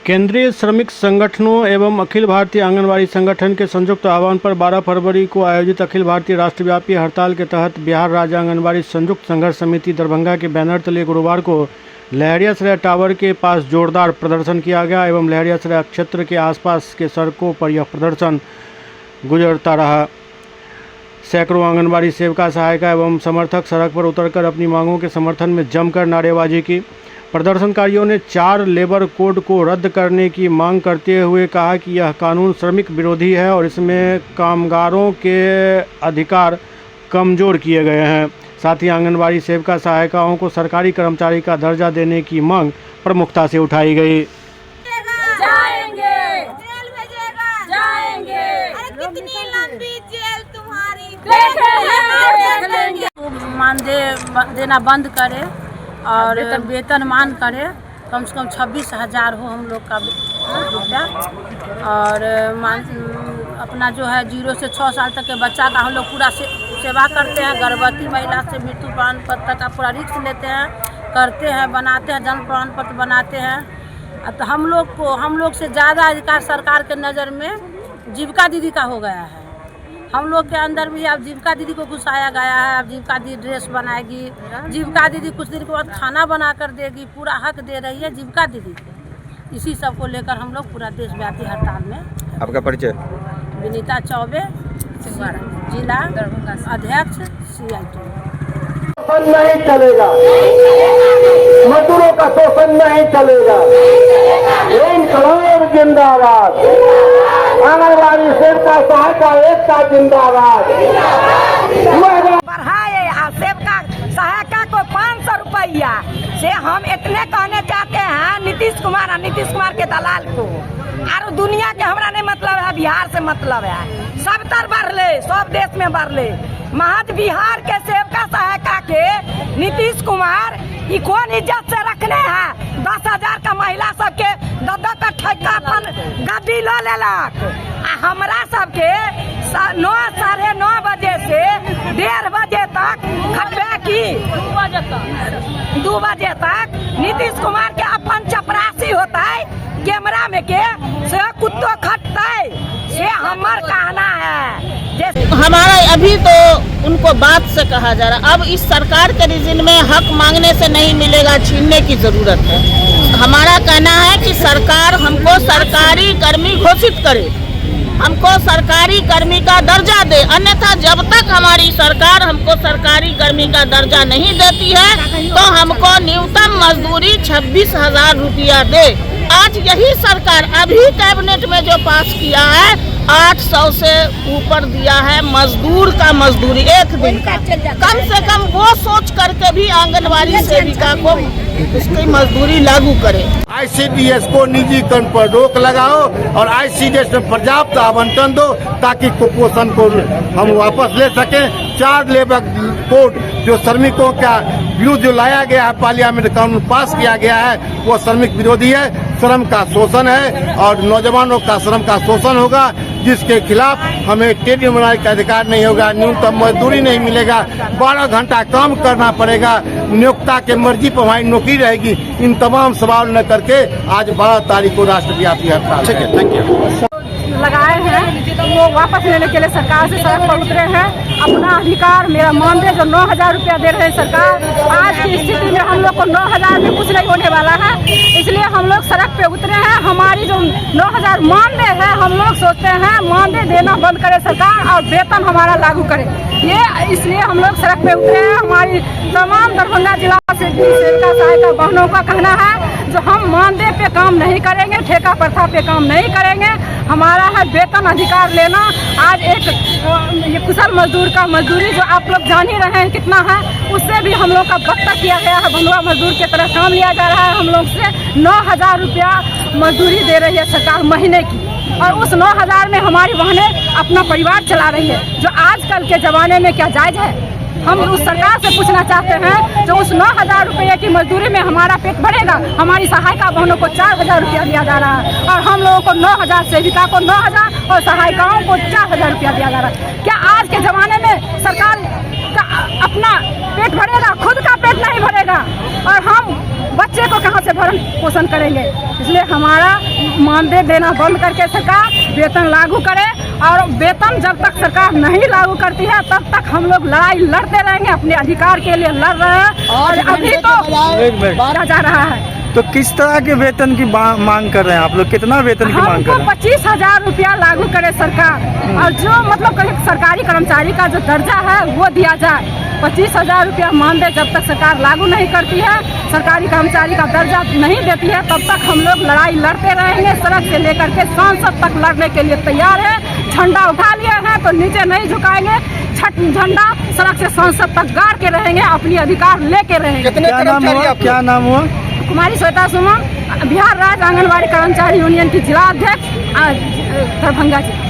केंद्रीय श्रमिक संगठनों एवं अखिल भारतीय आंगनबाड़ी संगठन के संयुक्त आह्वान पर 12 फरवरी को आयोजित अखिल भारतीय राष्ट्रव्यापी हड़ताल के तहत बिहार राज्य आंगनबाड़ी संयुक्त संघर्ष समिति दरभंगा के बैनर तले गुरुवार को लहरियासराय टावर के पास जोरदार प्रदर्शन किया गया एवं लहरियासराय क्षेत्र के आसपास के सड़कों पर यह प्रदर्शन गुजरता रहा। सैकड़ों आंगनबाड़ी सेविका, सहायिका एवं समर्थक सड़क पर उतरकर अपनी मांगों के समर्थन में जमकर नारेबाजी की। प्रदर्शनकारियों ने 4 लेबर कोड को रद्द करने की मांग करते हुए कहा कि यह कानून श्रमिक विरोधी है और इसमें कामगारों के अधिकार कमज़ोर किए गए हैं। साथ ही आंगनबाड़ी सेविका, सहायिकाओं को सरकारी कर्मचारी का दर्जा देने की मांग प्रमुखता से उठाई गई। मानदेय देना बंद करे और वेतन मान करे, कम से कम 26,000 हो हम लोग का रुपया। और अपना जो है 0 से 6 साल तक के बच्चा का हम लोग पूरा सेवा करते हैं। गर्भवती महिला से मृत्यु प्रमाण पत्र का पूरा रिस्क लेते हैं, करते हैं, बनाते हैं, जन्म प्रमाण पत्र बनाते हैं। तो हम लोग से ज़्यादा अधिकार सरकार के नज़र में जीविका दीदी का हो गया है। हम लोग के अंदर भी अब जीविका दीदी को घुसाया गया है। अब जीविका दीदी ड्रेस बनाएगी, जीविका दीदी कुछ दिन के बाद खाना बना कर देगी, पूरा हक दे रही है जीविका दीदी को। इसी सब को लेकर हम लोग पूरा देशव्यापी हड़ताल में। आपका परिचय? विनीता चौबे, जिला अध्यक्ष CIT। शोषण नहीं चलेगा, मजदूरों का शोषण नहीं चलेगा। इंकलाब जिंदाबाद, आंगनबाड़ी सेविका सहायिका एकता जिंदाबाद। बढ़ाए सेविका सहायिका को 500 रुपया से हम इतने कहने चाहते हैं नीतीश कुमार के दलाल को। और दुनिया के हमरा नहीं मतलब है, बिहार से मतलब है। सब तर बढ़ ले, सब देश में बढ़ ले। महज बिहार के सेविका सहायिका के नीतीश कुमार ई कौन इज्जत से रखने हैं। 10,000 का महिला सबके 10 का ठेका पर गद्दी लो लेलक। हमरा सबके 9 साढ़े 9 बजे से 1:30 बजे तक खटबे की 2 बजे तक नीतीश कुमार के अपन चपरासी होता है। कैमरा में के से कुत्तो खटते से हमर कहना है। हमारा अभी तो उनको बात से कहा जा रहा, अब इस सरकार के रिजिम में हक मांगने से नहीं मिलेगा, छीनने की जरूरत है। हमारा कहना है कि सरकार हमको सरकारी कर्मी घोषित करे, हमको सरकारी कर्मी का दर्जा दे। अन्यथा जब तक हमारी सरकार हमको सरकारी कर्मी का दर्जा नहीं देती है तो हमको न्यूनतम मजदूरी 26,000 रुपया दे। आज यही सरकार अभी कैबिनेट में जो पास किया है 800 से ऊपर दिया है मजदूर का मजदूरी एक दिन का। कम से कम वो सोच करके भी आंगनबाड़ी सेविका को उसकी मजदूरी लागू करे। ICDS को निजीकरण पर रोक लगाओ और ICDS में पर्याप्त आवंटन दो ताकि कुपोषण को हम वापस ले सकें। 4 लेबर कोड जो श्रमिकों का विरुद्ध जो लाया गया है, पार्लियामेंट कानून पास किया गया है, वो श्रमिक विरोधी है, श्रम का शोषण है और नौजवानों का श्रम का शोषण होगा, जिसके खिलाफ हमें ट्रेड यूनियन का अधिकार नहीं होगा, न्यूनतम मजदूरी नहीं मिलेगा, 12 घंटा काम करना पड़ेगा, नियोक्ता के मर्जी पर हमारी नौकरी रहेगी। इन तमाम सवाल न करके आज 12 तारीख को राष्ट्रव्यापी हड़ताल। ठीक है, थैंक यू। लगाए हैं वो वापस लेने के लिए सरकार से सड़क पर उतरे हैं। अपना अधिकार, मेरा मानदेय जो 9,000 रुपया दे रहे हैं सरकार, आज की स्थिति में हम लोग को 9,000 में कुछ नहीं होने वाला है। इसलिए हम लोग सड़क पे उतरे हैं। हमारी जो 9,000 मानदेय है, हम लोग सोचते हैं मानदेय देना बंद करे सरकार और वेतन हमारा लागू करे। ये इसलिए हम लोग सड़क पे उतरे हैं। हमारी तमाम दरभंगा जिला से सेविका सहायिका बहनों का कहना है जो हम मानदेय पे काम नहीं करेंगे, ठेका प्रथा पे काम नहीं करेंगे। हमारा है वेतन अधिकार लेना। आज एक ये कुशल मजदूर का मजदूरी जो आप लोग जान ही रहे हैं कितना है, उससे भी हम लोग का बदतर किया गया है। बंधुआ मजदूर की तरह काम लिया जा रहा है। हम लोग से 9,000 रुपया मजदूरी दे रही है सरकार महीने की, और उस 9,000 में हमारी बहनें अपना परिवार चला रही है, जो आजकल के ज़माने में क्या जायज़ है। हम उस सरकार से पूछना चाहते हैं जो उस 9,000 रुपये की मजदूरी में हमारा पेट भरेगा। हमारी सहायिका बहनों को 4,000 रुपया दिया जा रहा है और हम लोगों को 9,000, सेविका को 9,000 और सहायिकाओं को 4,000 रुपया दिया जा रहा है। क्या आज के ज़माने में सरकार का अपना पेट भरेगा? खुद का पेट नहीं भरेगा। और हम बच्चे को कहाँ से भरण पोषण करेंगे। इसलिए हमारा मानदेय देना बंद करके सरकार वेतन लागू करे, और वेतन जब तक सरकार नहीं लागू करती है तब तक हम लोग लड़ाई लड़ते रहेंगे, अपने अधिकार के लिए लड़ रहे हैं। और अभी तो बढ़ा जा रहा है। तो किस तरह के वेतन की मांग कर रहे हैं आप लोग? कितना वेतन की मांग कर रहे हैं? 25,000 रुपया लागू करे सरकार, और जो मतलब सरकारी कर्मचारी का जो दर्जा है वो दिया जाए। 25,000 रुपया मानदेय जब तक सरकार लागू नहीं करती है, सरकारी कर्मचारी का दर्जा नहीं देती है, तब तक हम लोग लड़ाई लड़ते रहेंगे। सड़क से लेकर के संसद तक लड़ने के लिए तैयार है। झंडा उठा लिए हैं तो नीचे नहीं झुकाएंगे। झंडा सड़क से संसद तक गाड़ के रहेंगे, अपनी अधिकार लेके रहेंगे। क्या नाम हुआ? कुमारी श्वेता सुमन, बिहार राज्य आंगनबाड़ी कर्मचारी यूनियन की जिला अध्यक्ष, दरभंगा जिला।